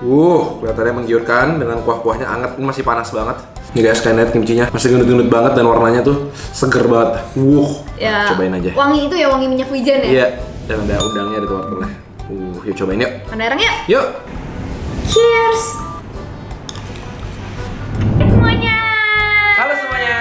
Kelihatannya menggiurkan dengan kuah-kuahnya anget. Ini masih panas banget. Nih guys, kalian lihat kimchinya masih gendut-gendut banget dan warnanya tuh seger banget. Ya, cobain aja. Wangi itu ya, wangi minyak wijen ya? Iya, dan ada udangnya, ada wortelnya. Yuk cobain yuk. Mana orangnya? Yuk. Cheers. Semuanya. Halo semuanya.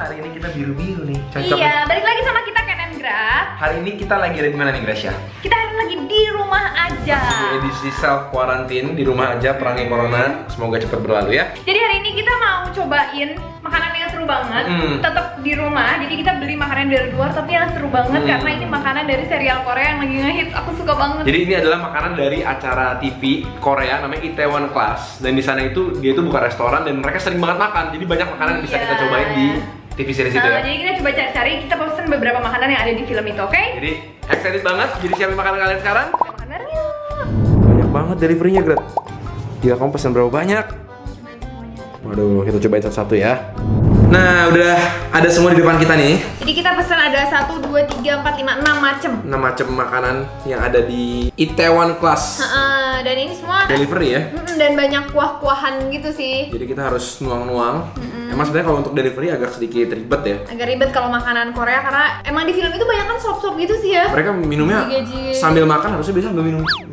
Hari ini kita biru-biru nih. Cocok. Iya, balik lagi sama kita Ken and Graf. Hari ini kita lagi ada di mana nih Gracia? Kita lagi di rumah aja. Di edisi self quarantine di rumah aja, perangi corona. Semoga cepat berlalu ya. Jadi hari ini kita mau cobain makanan yang seru banget. Tetap di rumah. Jadi kita beli makanan dari luar tapi yang seru banget karena ini makanan dari serial Korea yang lagi ngehits. Aku suka banget. Jadi ini adalah makanan dari acara TV Korea namanya Itaewon Class. Dan di sana itu dia itu buka restoran dan mereka sering banget makan. Jadi banyak makanan yang bisa kita cobain di TV series itu ya. Jadi kita coba cari-cari, kita pesen beberapa makanan yang ada di film itu, oke? Jadi excited banget. Jadi siapin makanan kalian sekarang. Makanannya. Banyak banget deliverynya, Gret. Gila, kamu pesan berapa banyak? Waduh, kita cobain satu-satu ya. Nah, udah ada semua di depan kita nih. Jadi kita pesan ada 1, 2, 3, 4, 5, 6 macem. 6 macam makanan yang ada di Itaewon Class. Dan ini semua Delivery ya. dan banyak kuah-kuahan gitu sih. Jadi kita harus nuang-nuang. Emang sebenarnya kalau untuk delivery agak sedikit ribet ya. Agak ribet kalau makanan Korea karena emang di film itu banyak kan sop-sop gitu sih ya. Mereka minumnya Jige-jige. sambil makan, harusnya biasa sambil minum gitu.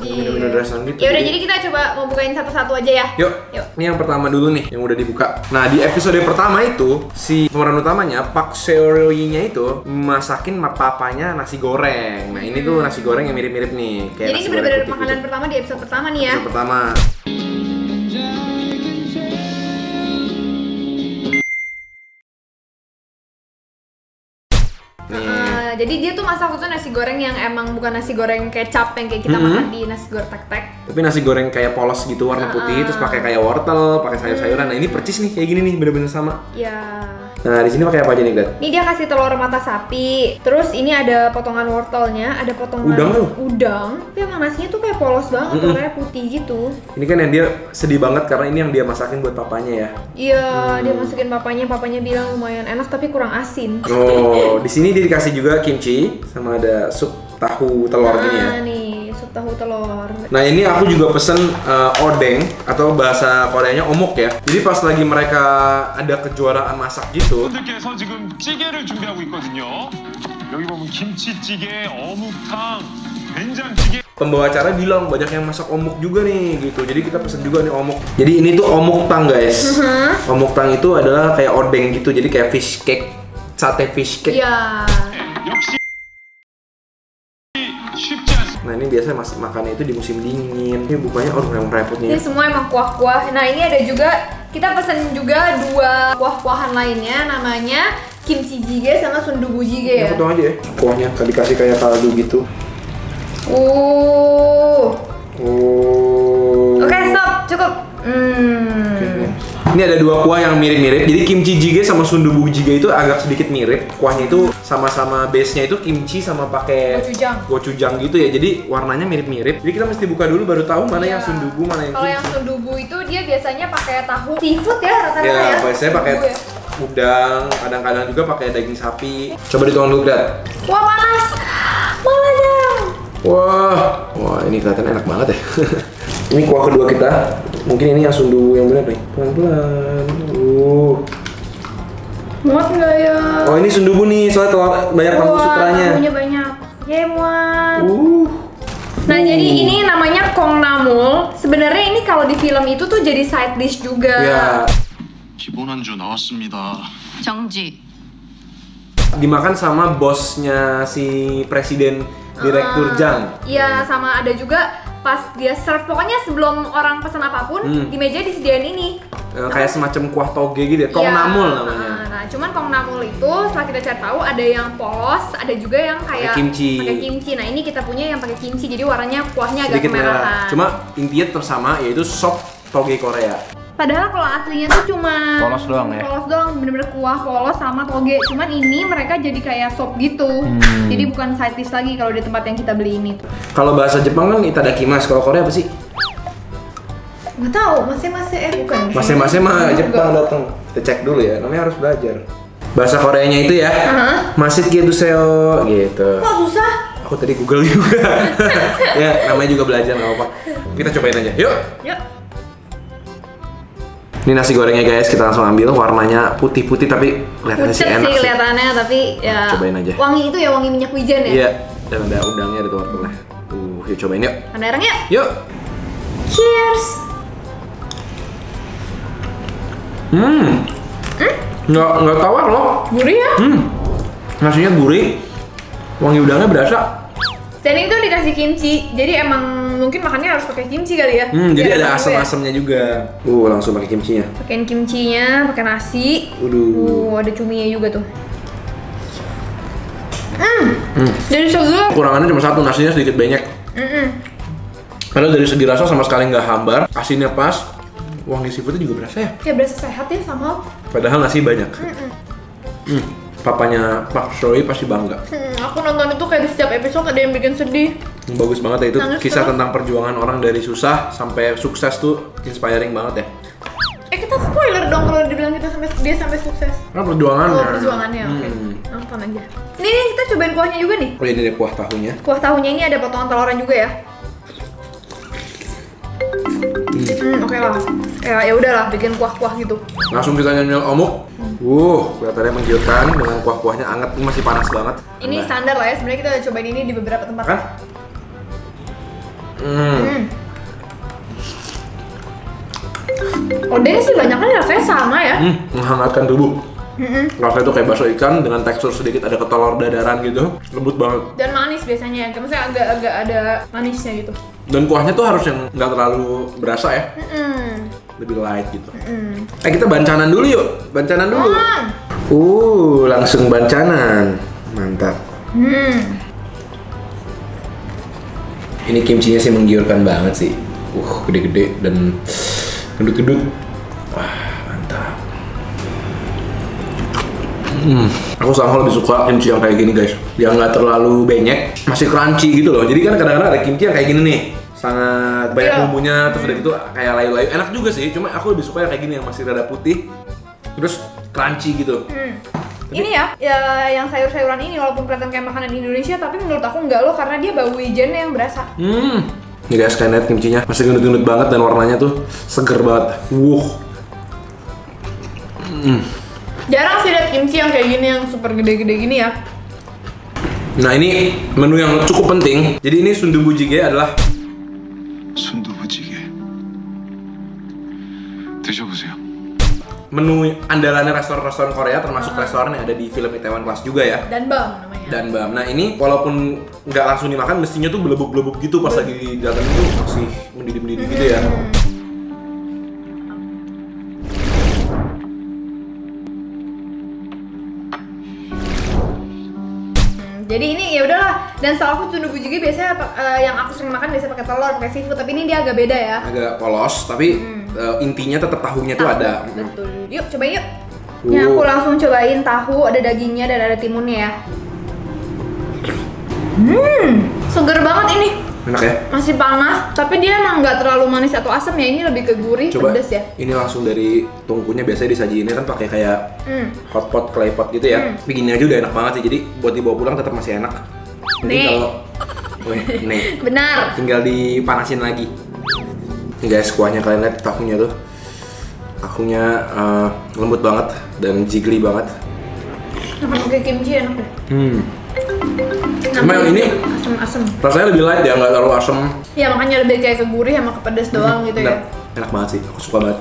Minum restoran gitu. Ya udah, jadi kita coba mau bukain satu-satu aja ya. Yuk. Ini yang pertama dulu nih, yang udah dibuka. Nah, di episode pertama itu si pemeran utamanya Park Seo-nya itu masakin papanya nasi goreng. Nah, ini tuh nasi goreng yang mirip-mirip nih kayak Jadi nasi ini goreng benar-benar putih makanan gitu. pertama di episode pertama nih ya. Episode pertama. Jadi dia tuh masak tuh nasi goreng yang emang bukan nasi goreng kecap yang kayak kita makan di nasi goreng tek-tek. Tapi nasi goreng kayak polos gitu warna putih, terus pakai kayak wortel, pakai sayur-sayuran. Nah, ini percis nih kayak gini nih, bener-bener sama. Ya. Nah, di sini pakai apa aja nih, Glat? Ini dia kasih telur mata sapi. Terus ini ada potongan wortelnya, ada potongan Udang tuh? udang. Tapi emang nasinya tuh kayak polos banget, warnanya putih gitu. Ini kan yang dia sedih banget karena ini yang dia masakin buat papanya ya. Iya, dia masukin papanya bilang lumayan enak tapi kurang asin. Oh, di sini dia dikasih juga kimchi sama ada sup tahu telur gini ya. Nah, nih, sup tahu telur. Nah, ini aku juga pesen odeng atau bahasa Koreanya omok ya. Jadi pas lagi mereka ada kejuaraan masak gitu. 분들께서 지금 찌개를 준비하고 있거든요. 여기 보면 김치찌개, 어묵탕, 된장찌개. Pembawa acara bilang banyak yang masak omuk juga nih gitu. Jadi kita pesen juga nih omuk. Jadi ini tuh omuk tang guys. Omuk tang itu adalah kayak odeng gitu. Jadi kayak fish cake, sate fish cake. Iya. 역시 쉽지 않습니다. Nah, ini biasanya makannya itu di musim dingin. Ini bukanya yang repot Ini nih. semua emang kuah-kuah. Nah, ini ada juga, kita pesen juga 2 kuah-kuahan lainnya, namanya kimchi jjigae sama sundubu jjigae ya. Potong aja ya. Kuahnya dikasih kayak kaldu gitu. Oke, stop, cukup. Ini ada 2 kuah yang mirip-mirip. Jadi kimchi jjigae sama sundubu jjigae itu agak sedikit mirip. Kuahnya itu sama-sama base-nya itu kimchi sama pakai gochujang gitu ya. Jadi warnanya mirip-mirip. Jadi kita mesti buka dulu baru tahu mana yang sundubu, mana yang Kalau kimchi. yang sundubu itu dia biasanya pakai tahu seafood ya rata-rata Ya, ya. biasanya pakai Sundubu ya. udang, kadang-kadang juga pakai daging sapi. Coba dituang dulu, Grat. Wah, panas. Malahnya. Wah, ini kelihatan enak banget ya. Ini kuah kedua kita. Mungkin ini yang sundubu yang benar nih. Pelan-pelan. Muat nggak ya? Oh, ini sundubu nih, soalnya banyak lampu sutranya. Tahunya banyak. Ya, muat. Nah, jadi ini namanya kongnamul. Sebenarnya ini kalau di film itu tuh jadi side dish juga. Ya. 기본 안주 나왔습니다. 정지. Dimakan sama bosnya si presiden direktur Jang. Iya, sama ada juga pas dia serve. Pokoknya sebelum orang pesan apapun, di meja disediain ini. Kayak semacam kuah toge gitu ya. Kongnamul namanya. Nah, cuman kongnamul itu setelah kita cari tahu ada yang polos, ada juga yang kayak Pakai kimchi. Nah, ini kita punya yang pakai kimchi, jadi warnanya kuahnya agak Sedikit merah. kemerahan. Cuma intinya tetap sama, yaitu sop toge Korea. Padahal kalau aslinya tuh cuma Polos doang ya? Polos doang, bener-bener kuah polos sama toge. Cuman ini mereka jadi kayak sop gitu. Jadi bukan side dish lagi kalau di tempat yang kita beli ini tuh. Kalau bahasa Jepang kan itadakimasu, kalau Korea apa sih? Nggak tahu, masing-masing bukan. Masing-masing mah Jepang datang. Kita cek dulu ya, namanya harus belajar. Bahasa Koreanya itu ya, masit gitu seo gitu. Kok susah? Aku tadi Google juga. Ya, namanya juga belajar, nggak apa-apa. Kita cobain aja, yuk. Yuk. Ini nasi gorengnya guys, kita langsung ambil. Warnanya putih-putih tapi kelihatannya sih enak sih. Kelihatannya, tapi ya cobain aja. Wangi itu ya, wangi minyak wijen ya? Iya, dan ada udangnya di tengah-tengah. Yuk cobain yuk. Ada orangnya? Yuk. Cheers. Nggak tawar loh. Gurih ya? Nasinya gurih. Wangi udangnya berasa. Dan itu dikasih kimchi, jadi emang mungkin makannya harus pakai kimchi kali ya? Jadi ada asam-asamnya juga. Langsung pakai kimchinya. Pakein kimchinya, pakai nasi. Ada cuminya juga tuh. Dari segar. Kurangannya cuma satu, nasinya sedikit banyak. Karena dari segi rasa sama sekali nggak hambar, asinnya pas, wangi seafoodnya juga berasa ya. Kayak berasa sehat ya sama. Padahal nasi banyak. Papanya Pak Choi pasti bangga. Aku nonton itu kayak di setiap episode ada yang bikin sedih. Bagus banget ya itu. Nangis Kisah terus. tentang perjuangan orang dari susah sampai sukses tuh inspiring banget ya. Kita spoiler dong kalau dibilang dia sampai sukses. Nah, perjuangannya. Perjuangannya, oke. Nonton aja. Ini kita cobain kuahnya juga nih. Oh ini ada kuah tahunya. Kuah tahunya ini ada potongan telurnya juga ya. Oke lah. Ya udahlah, bikin kuah-kuah gitu. Langsung kita nyemil omuk. Kelihatannya menggiurkan dengan kuah-kuahnya anget. Ini masih panas banget. Ini standar lah ya, sebenarnya kita udah cobain ini di beberapa tempat. Kan? Odeng sih banyak kan rasanya sama ya. Menghangatkan tubuh. Rasanya tuh kayak bakso ikan dengan tekstur sedikit ada ketelur dadaran gitu. Lembut banget. Dan manis biasanya ya, maksudnya agak ada manisnya gitu. Dan kuahnya tuh harus yang nggak terlalu berasa ya. Lebih light gitu. Kita bancanan dulu yuk. Bancanan dulu. Langsung bancanan. Mantap. Ini kimchinya sih menggiurkan banget sih. Gede-gede dan gedut-gedut. Wah, mantap. Aku sama lebih suka kimchi yang kayak gini guys. Yang nggak terlalu benyek, masih crunchy gitu loh. Jadi kan kadang-kadang ada kimchi yang kayak gini nih. Sangat banyak bumbunya, terus udah gitu kayak layu-layu. Enak juga sih, cuma aku lebih suka yang kayak gini yang masih rada putih. Terus crunchy gitu. Ini ya yang sayur-sayuran ini walaupun kelihatan kayak makanan Indonesia, tapi menurut aku enggak loh, karena dia bau wijennya yang berasa. Ini guys, kalian lihat kimchinya masih gendut-gendut banget dan warnanya tuh seger banget. Jarang sih lihat kimchi yang kayak gini, yang super gede-gede gini ya. Nah ini menu yang cukup penting. Jadi ini sundubu jjigae adalah 순두부찌개 드셔보세요. menu andalannya restoran-restoran Korea, termasuk restoran yang ada di film Itaewon Class juga ya. Danbam namanya. Danbam. Nah ini walaupun nggak langsung dimakan, mestinya tuh belebuk-belebuk gitu pas lagi datang itu masih mendidih-mendidih gitu ya. Jadi ini ya udahlah. Dan setahu aku sundubu jjigae biasanya yang aku sering makan biasanya pakai telur, pakai seafood, tapi ini dia agak beda ya. Agak polos, tapi intinya tetap tahunya tuh ada. Betul. Yuk cobain yuk. Ini aku langsung cobain tahu, ada dagingnya dan ada timunnya ya. Seger banget ini. Enak ya? Masih panas, tapi dia emang nggak terlalu manis atau asam ya. Ini lebih ke gurih, Coba, pedas ya. ini langsung dari tungkunya, biasanya disajiinnya kan pakai kayak hotpot, claypot gitu ya. Tapi gini aja udah enak banget sih, jadi buat dibawa pulang tetap masih enak. Jadi Nih. kalau nih, Benar. tinggal dipanasin lagi. Nih guys, kuahnya kalian lihat, tahunya tuh. Tahunya lembut banget dan jiggly banget. Pakai kimchi enak deh. Cuma yang ini asem-asem. rasanya lebih light ya, nggak terlalu asem. Ya makanya lebih kayak ke gurih sama ke pedas doang gitu ya. Enak banget sih, aku suka banget.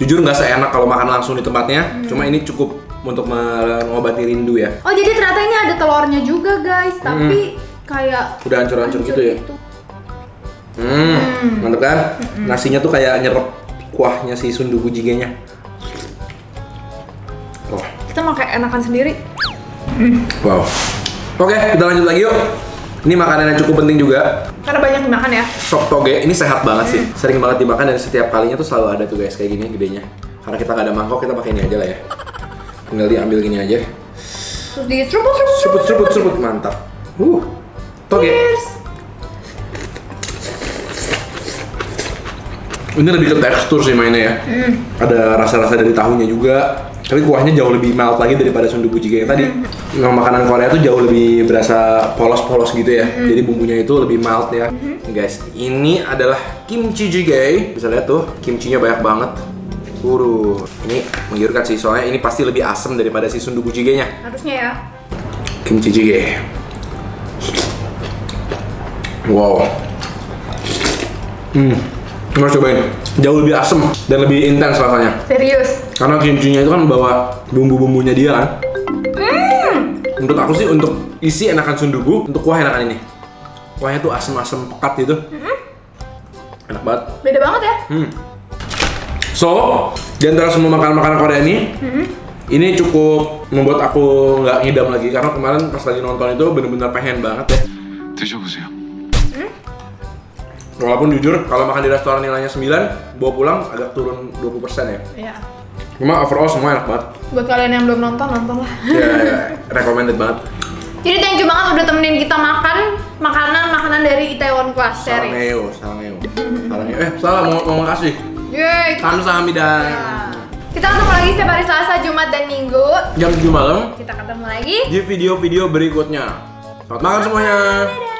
Jujur nggak seenak kalau makan langsung di tempatnya, cuma ini cukup untuk mengobati rindu ya. Oh jadi ternyata ini ada telurnya juga guys, tapi kayak Udah hancur-hancur gitu ya. Mantep kan? Nasinya tuh kayak nyerap kuahnya si sundubu jjigae-nya. Kita mau kayak enakan sendiri. Wow. Oke, kita lanjut lagi yuk. Ini makanan yang cukup penting juga. Karena banyak dimakan ya. Sop toge, ini sehat banget sih. Sering banget dimakan dan setiap kalinya tuh selalu ada tuh guys kayak gini gedenya. Karena kita nggak ada mangkok, kita pakai ini aja lah ya. Tinggal diambil gini aja. Terus diseruput. Mantap. Toge. Cheers. Ini lebih ke tekstur sih mainnya ya. Ada rasa-rasa dari tahunya juga. Tapi kuahnya jauh lebih mild lagi daripada sundubu jjigae yang tadi. Memang makanan Korea tuh jauh lebih berasa polos-polos gitu ya. Jadi bumbunya itu lebih mild ya. Guys, ini adalah kimchi jjigae. Bisa lihat tuh, kimchinya banyak banget. Ini menggiurkan sih, soalnya ini pasti lebih asam daripada si sundubu jjigae-nya. Harusnya ya. Kimchi jjigae. Wow. Harus cobain. Jauh lebih asam dan lebih intens rasanya. Serius. Karena kimchinya itu kan membawa bumbu-bumbunya dia kan. Menurut aku sih untuk isi enakan sundubu, untuk kuah enakan ini. Kuahnya tuh asam-asam pekat gitu. Enak banget. Beda banget ya. So, di antara semua makanan-makanan Korea ini cukup membuat aku nggak ngidam lagi. Karena kemarin pas lagi nonton itu bener-bener pengen banget ya. 드셔보세요. Walaupun jujur, kalau makan di restoran nilainya 9, bawa pulang agak turun 20% ya. Iya. Cuma overall semua enak banget. Buat kalian yang belum nonton, nonton lah. Ya, recommended banget. Jadi thank you banget udah temenin kita makan makanan dari Itaewon Class Series. Sarangeo. Salah mau makasih. Yeay. Kamsahamnida. Ya. Kita ketemu lagi setiap hari Selasa, Jumat, dan Minggu. Jam 7 malam. Kita ketemu lagi Di video-video berikutnya. Selamat makan semuanya. Dadah.